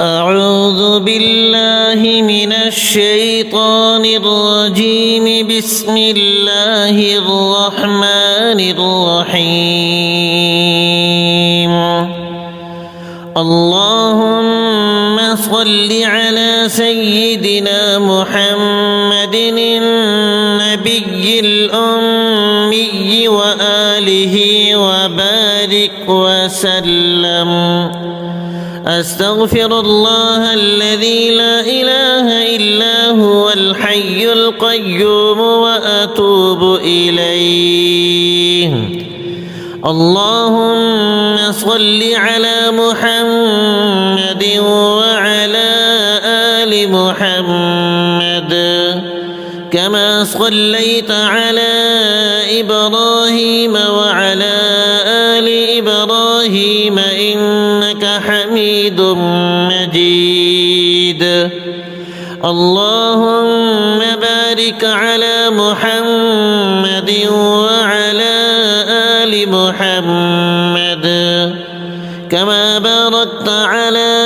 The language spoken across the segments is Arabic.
أعوذ بالله من الشيطان الرجيم بسم الله الرحمن الرحيم اللهم صل على سيدنا محمد النبي الأمي وآله وبارك وسلم أستغفر الله الذي لا إله إلا هو الحي القيوم وأتوب إليه اللهم صل على محمد وعلى آل محمد كما صليت على إبراهيم وعلى آل إبراهيم إنك حميد مجيد اللهم بارك على محمد وعلى آل محمد كما باركت على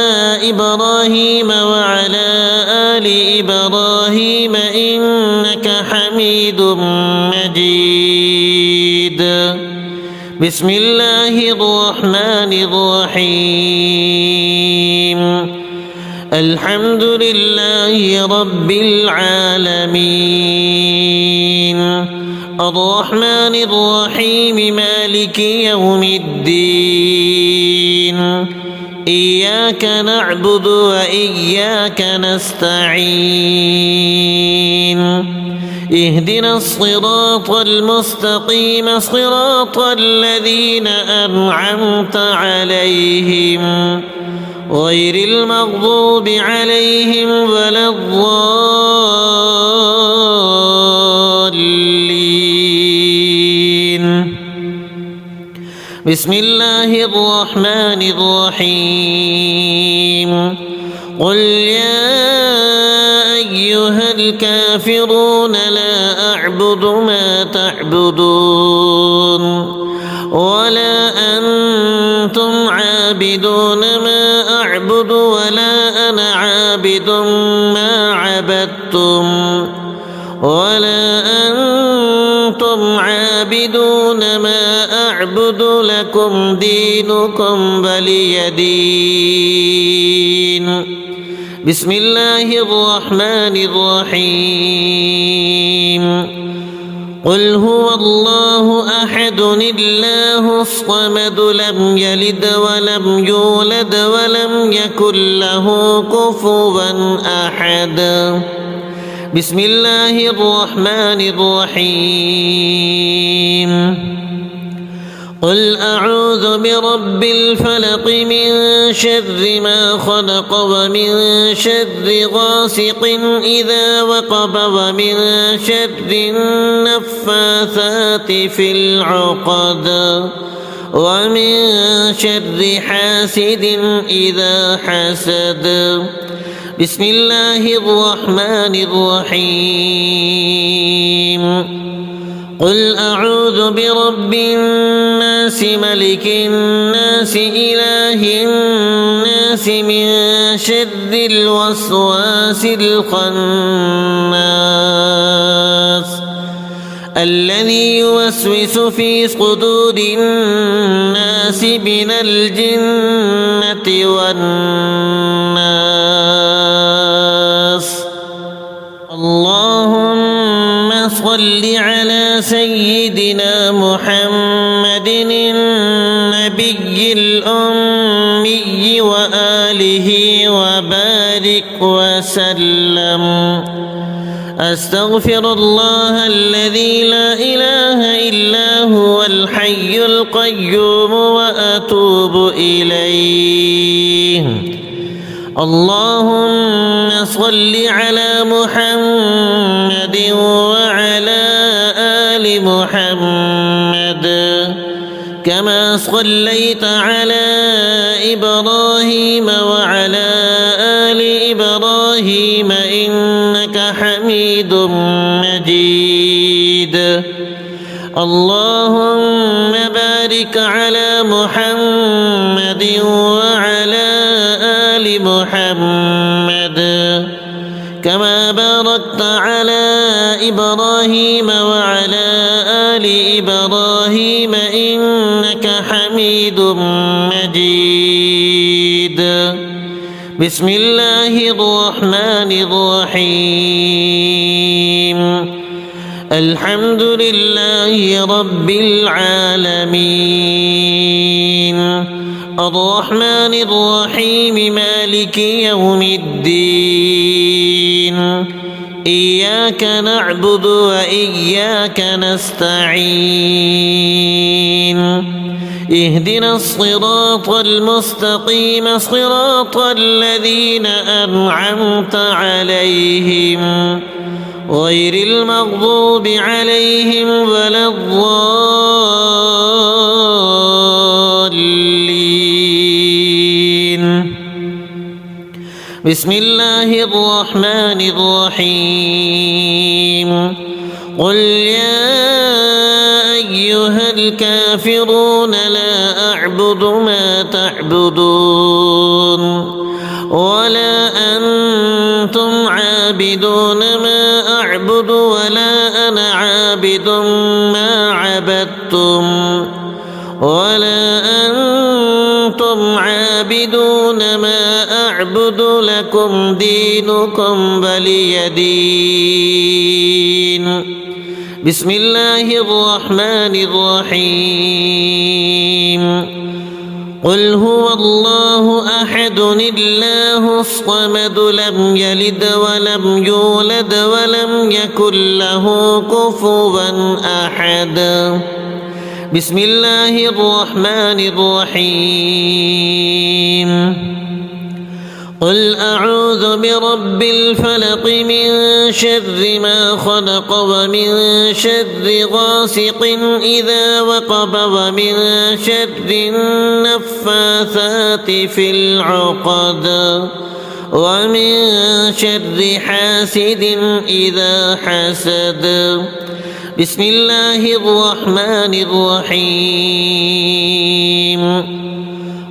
إبراهيم وعلى آل إبراهيم إنك حميد مجيد بسم الله الرحمن الرحيم الحمد لله رب العالمين الرحمن الرحيم مالك يوم الدين إياك نعبد وإياك نستعين اهدنا الصراط المستقيم صراط الذين أنعمت عليهم غير المغضوب عليهم ولا الضالين بسم الله الرحمن الرحيم قل يا أيها الكافرون لا أعبد ما تعبدون ولا أنتم عابدون ما أعبد ولا أنا عابد ما عبدتم ولا أنتم عابدون ما أعبد لكم دينكم ولي دين بسم الله الرحمن الرحيم قل هو الله أحد الله الصمد لم يلد ولم يولد ولم يكن له كفوا أحد بسم الله الرحمن الرحيم قل أعوذ برب الفلق من شر ما خلق ومن شر غاسق إذا وقب ومن شر النفاثات في العقد ومن شر حاسد إذا حسد بسم الله الرحمن الرحيم قل أعوذ برب الناس ملك الناس إله الناس من شر الوسواس الخناس الذي يوسوس في صدور الناس من الجنة والناس اللهم صل على سيدنا محمد النبي الأمي وآله وبارك وسلم أستغفر الله الذي لا إله إلا هو الحي القيوم وأتوب إليه اللهم صل على محمد وعلى آل محمد كما صليت على إبراهيم وعلى آل إبراهيم إنك حميد مجيد اللهم بارك على محمد وعلى آل محمد محمد كما باركت على إبراهيم وعلى آل إبراهيم إنك حميد مجيد. بسم الله الرحمن الرحيم. الحمد لله رب العالمين الرحمن الرحيم مالك يوم الدين إياك نعبد وإياك نستعين اهدنا الصراط المستقيم صراط الذين أنعمت عليهم غير المغضوب عليهم ولا الضالين. بسم الله الرحمن الرحيم. قل يا أيها الكافرون لا أعبد ما تعبدون ولا أنتم عابدون ما أعبد ولا أنا عابد ما عبدتم ولا أنتم عابدون ما أعبد لكم دينكم ولي دين. بسم الله الرحمن الرحيم. قل هو الله أحد الله الصمد لم يلد ولم يولد ولم يكن له كفوا أحد. بسم الله الرحمن الرحيم. قل أعوذ برب الفلق من شر ما خلق ومن شر غاسق إذا وقب ومن شر النفاثات في العقد ومن شر حاسد إذا حسد. بسم الله الرحمن الرحيم.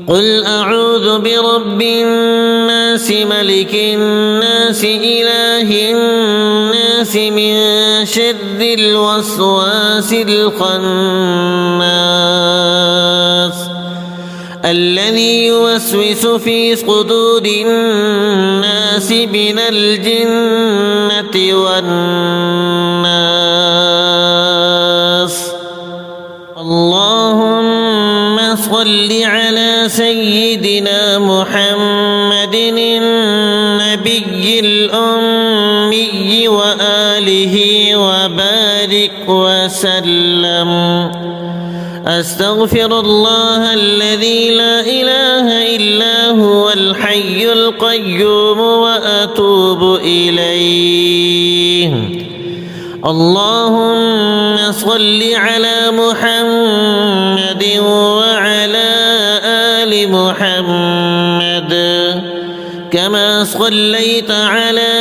قل أعوذ برب الناس ملك الناس إله الناس من شر الوسواس الخناس الذي يوسوس في صدور الناس من الجنة والناس. اللهم صل على سيدنا محمد النبي الأمي وآله وبارك وسلم. أستغفر الله الذي لا إله إلا هو الحي القيوم وأتوب إليه. اللهم صل على محمد وعلى آل محمد كما صليت على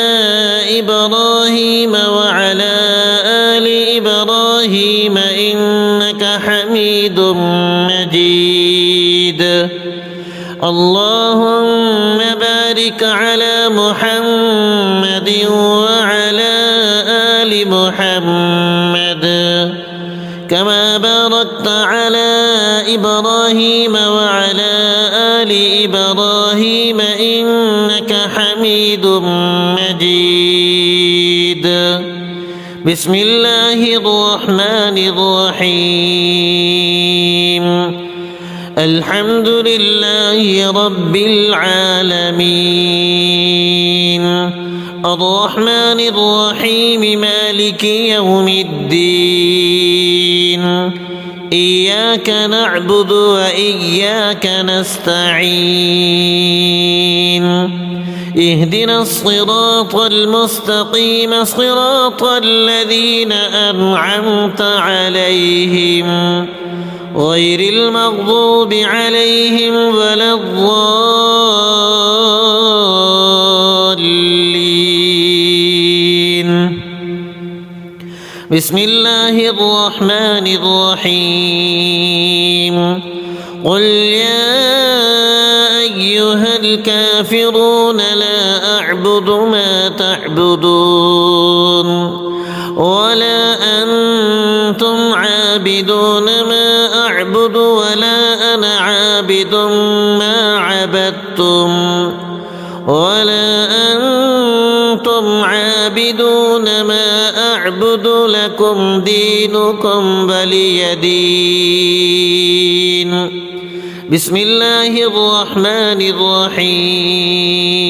إبراهيم وعلى آل إبراهيم إنك حميد مجيد. اللهم بارك على محمد وعلى آل محمد كما باركت على إبراهيم وعلى آل إبراهيم إنك حميد مجيد. بسم الله الرحمن الرحيم. الحمد لله رب العالمين الرحمن الرحيم مالك يوم الدين إياك نعبد وإياك نستعين اهدنا الصراط المستقيم صراط الذين أنعمت عليهم غير المغضوب عليهم ولا الضالين. بسم الله الرحمن الرحيم. قل يا أيها الكافرون الكافرون لا أعبد ما تعبدون ولا أنتم عابدون ما أعبد ولا أنا عابد ما عبدتم ولا أنتم عابدون ما أعبد لكم دينكم ولي دين. بسم الله الرحمن الرحيم.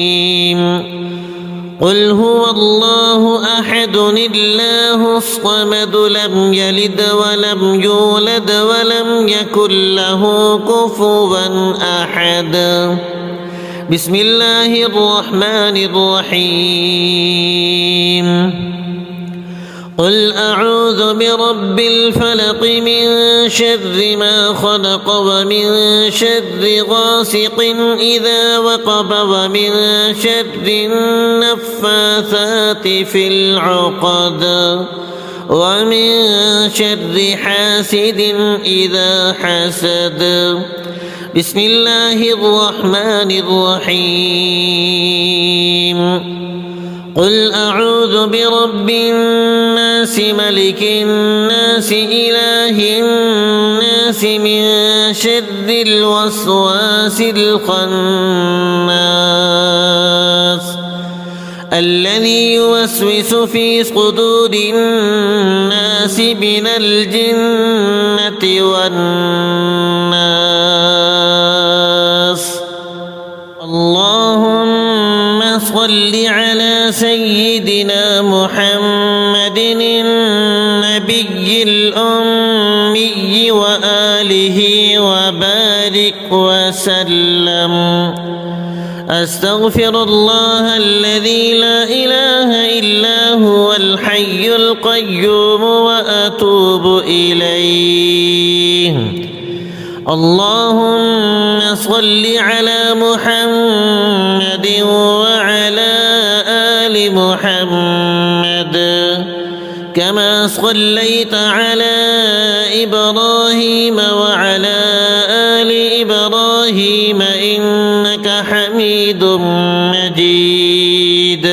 قل هو الله أحد الله الصمد لم يلد ولم يولد ولم يكن له كفوا أحد. بسم الله الرحمن الرحيم. قل أعوذ برب الفلق من شر ما خلق ومن شر غاسق إذا وقب ومن شر النفاثات في العقد ومن شر حاسد إذا حسد. بسم الله الرحمن الرحيم. قل أعوذ برب الناس ملك الناس إله الناس من شر الوسواس الخناس الذي يوسوس في صدور الناس من الجنة والناس. اللهم صل على سيدنا محمد النبي الأمي وآله وبارك وسلم. أستغفر الله الذي لا إله إلا هو الحي القيوم وأتوب إليه. اللهم صل على محمد وعلى آل محمد كما صليت على إبراهيم وعلى آل إبراهيم إنك حميد مجيد.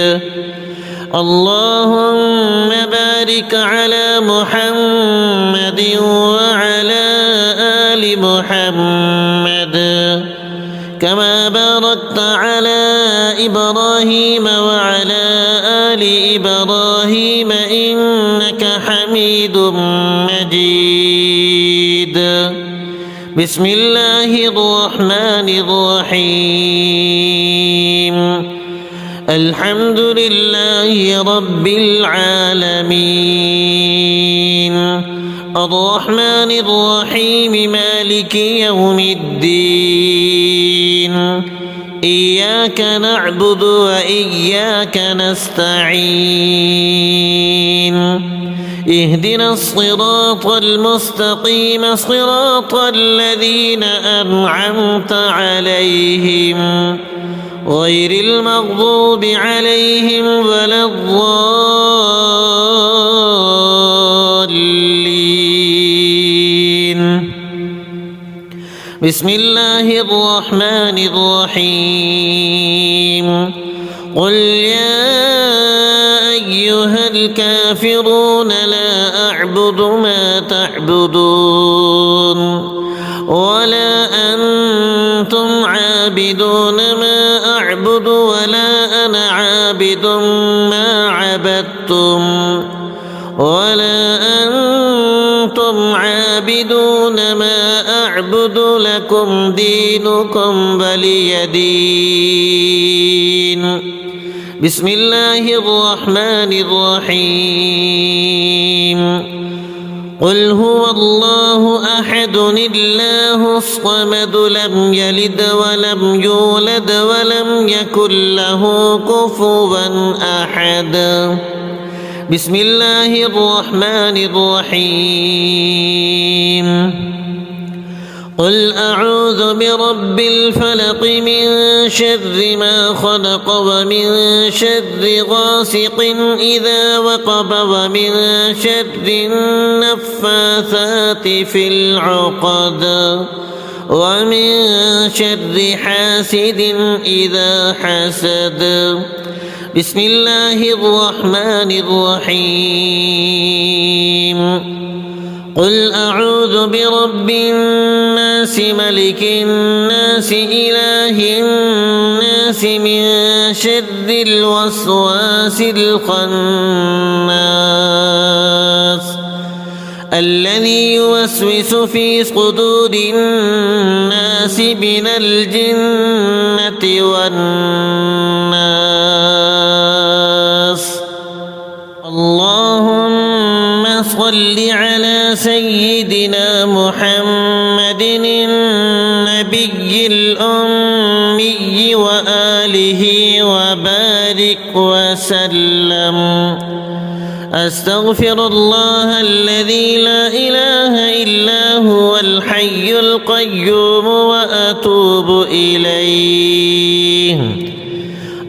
اللهم بارك على محمد وعلى آل محمد كما باركت على إبراهيم وعلى آل إبراهيم إنك حميد مجيد. بسم الله الرحمن الرحيم. الحمد لله رب العالمين الرحمن الرحيم مالك يوم الدين. إياك نعبد وإياك نستعين. اهدنا الصراط المستقيم صراط الذين أنعمت عليهم غير المغضوب عليهم ولا الضالين. بسم الله الرحمن الرحيم. قل يا أيها الكافرون لا أعبد ما تعبدون ولا أنتم عابدون ما أعبد ولا أنا عابد ما عبدتم ولا أنتم عابدون ما أعبد لكم دينكم ولي دين. بسم الله الرحمن الرحيم. قل هو الله أحد الله الصمد لم يلد ولم يولد ولم يكن له كفوا أحد. بسم الله الرحمن الرحيم. قل أعوذ برب الفلق من شر ما خلق ومن شر غاسق إذا وقب ومن شر النفاثات في العقد ومن شر حاسد إذا حسد. بسم الله الرحمن الرحيم. قل أعوذ برب الناس ملك الناس إله الناس من شر الوسواس الخناس الذي يوسوس في صدور الناس من الجنة والناس. اللهم صل على سيدنا محمد النبي الأمي وآله وبارك وسلم. أستغفر الله الذي لا إله إلا هو الحي القيوم وأتوب إليه.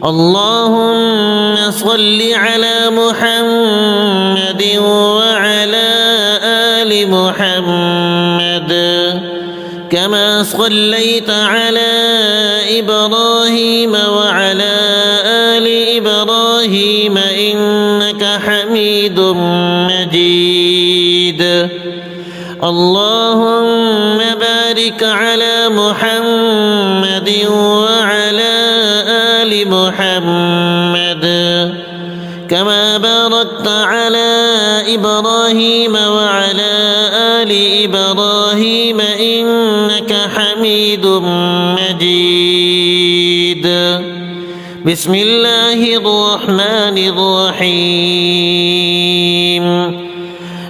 اللهم صل على محمد وعلى آل محمد كما صليت على إبراهيم وعلى آل إبراهيم إنك حميد مجيد. اللهم بارك على محمد وعلى آل محمد كما باركت على إبراهيم وعلى آل إبراهيم إنك حميد مجيد. بسم الله الرحمن الرحيم.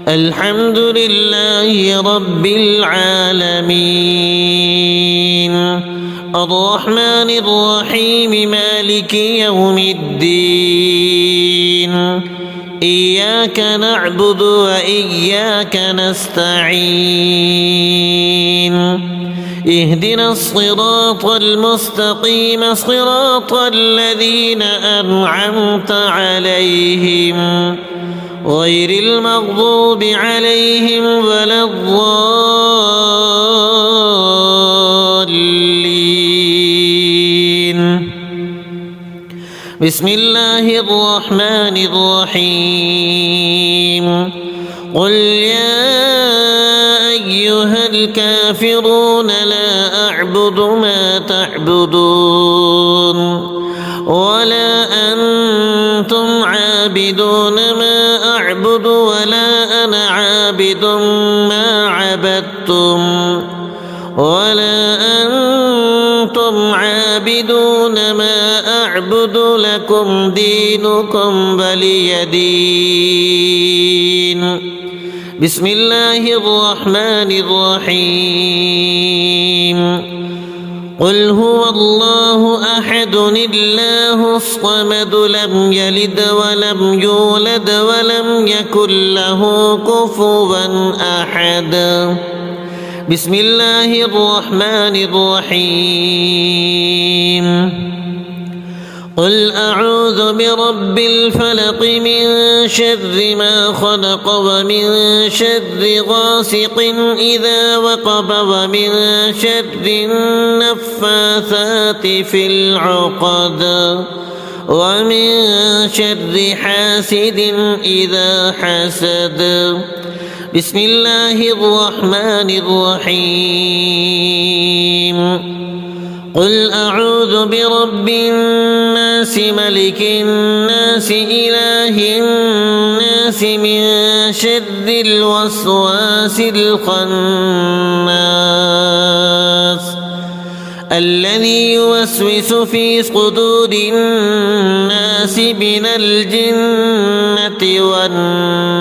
الحمد لله رب العالمين الرحمن الرحيم مالك يوم الدين. إياك نعبد وإياك نستعين. اهدنا الصراط المستقيم صراط الذين أنعمت عليهم غير المغضوب عليهم ولا الضالين. بسم الله الرحمن الرحيم. قل يا أيها الكافرون لا أعبد ما تعبدون ولا أنتم عابدون ما أعبد ولا أنا عابد ما عبدتم ولا أنتم عابدون ما أعبد لكم دينكم ولي دين. بسم الله الرحمن الرحيم. قل هو الله أحد الله الصمد لم يلد ولم يولد ولم يكن له كفوا أحد. بسم الله الرحمن الرحيم. قل أعوذ برب الفلق من شر ما خلق ومن شر غاسق إذا وقب ومن شر النفاثات في العقد ومن شر حاسد إذا حسد. بسم الله الرحمن الرحيم. قل أعوذ برب الناس ملك الناس إله الناس من شر الوسواس الخناس الذي يوسوس في صدور الناس من الجنة والناس.